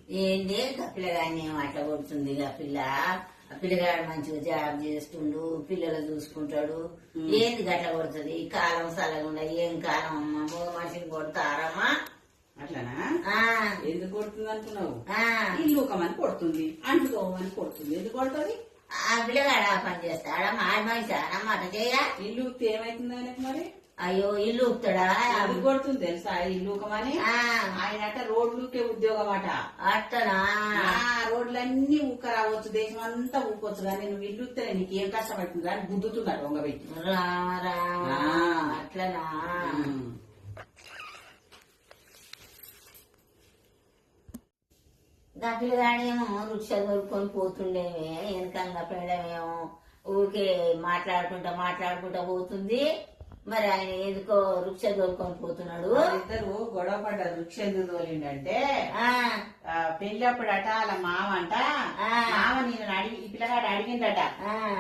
ఏంటి ఆ పిల్లగాడిని ఏం అట్లా కొడుతుంది ఆ పిల్లగాడు మంచిగా జాబ్ చేస్తుండు, పిల్లలు చూసుకుంటాడు. ఏంది గట్ల కొడుతుంది? ఈ కాలం సలగుండా ఏం కాలం అమ్మా, మనిషిని కొడతారమ్మా అట్లనా? ఆ, ఎందుకు కొడుతుంది అనుకున్నావు? ఆ, ఇల్లు ఒకమని కొడుతుంది, అంటుకోమని కొడుతుంది. ఎందుకు కొడుతుంది? ఆ పిల్లగాడు ఆ పని చేస్తాడా? మాడి మనిషి అన్నమాట చేయ. ఇల్లు ఊపితే ఏమైతుంది ఆయనకు మరి? అయ్యో ఇల్లు ఊపుతాడా? ఎందుకు కొడుతుంది తెలుసా? ఇల్లు ఒకమని ఆయన అట రోడ్లుకే ఉద్యోగం అట. అట్టనా? రోడ్లన్నీ ఊక రావచ్చు, దేశం అంతా ఊకొచ్చు, కానీ నువ్వు ఇల్లు ఊపితే నీకు ఏం కష్టపడుతుంది అని గుద్దుతున్నాడు వంగబెట్టి. రామ రామ, అట్లనా? పిల్లగాడేమో రుక్ష దొరుకుని పోతుండేమే, వెనకంగా పెడమేమో ఊరికే మాట్లాడుకుంటా పోతుంది. మరి ఆయన ఎందుకో రుక్ష దొరుకుని పోతున్నాడు. ఇద్దరు గొడవ పడ్డారు. వృక్ష ఎందుకు తోలిండంటే పెళ్ళప్పుడట వాళ్ళ మామ అంట, మామ నేను అడిగి ఈ పిల్లగాడు అడిగిందట,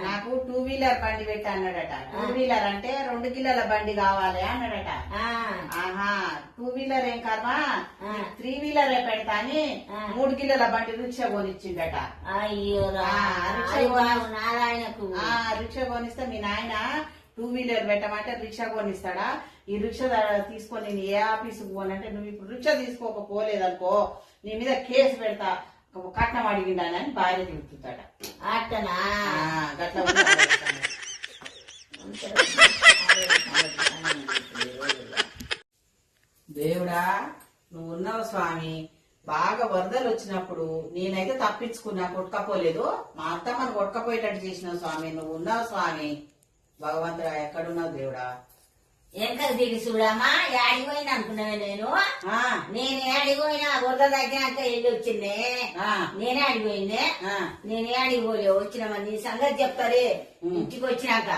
నాకు 2 వీలర్ బండి పెట్టి అన్నాడట. 2 వీలర్ అంటే 2 కిలోల బండి కావాలి అన్నాడట. ఆహా 2 వీలర్ ఏం కర్మా, 3 వీలరే పెడతా అని 3 కిలోల బండి రిక్ష కొనిచ్చిండట. అయ్యో నారాయణకు రిక్ష కొనిస్తే మీ నాయన 2 వీలర్ పెట్టమంటే రిక్షా కొనిస్తాడా? ఈ రిక్షా తీసుకొని నేను ఏ ఆఫీసుకు పోనంటే, నువ్వు ఇప్పుడు రిక్షా తీసుకోకపోలేదనుకో నీ మీద కేసు పెడతా, కట్నం అడిగిండాని అని భార్య తిరుగుతుందట. అట్టనా? గట్ల దేవుడా నువ్వు ఉన్నావు స్వామి. బాగా వరదలు వచ్చినప్పుడు నేనైతే తప్పించుకున్నా, కొట్టుకపోలేదు. మా అత్తమ్మను కొట్టుకపోయేటట్టు చేసినావు స్వామి. నువ్వు ఉన్నావు స్వామి. భగవంతుడా ఎక్కడున్నావు దేవుడా? వెనక దిగి చూడమ్మా, ఏడిపోయినా అనుకున్నావే నేను ఏడిపోయినా వరద తగ్గినాక వెళ్ళి వచ్చిందే. నేనే అడిగిపోయిందే, నేనే అడిగిపోలే. వచ్చినామా నీ సంగతి చెప్తారే ఇంటికి వచ్చినాక.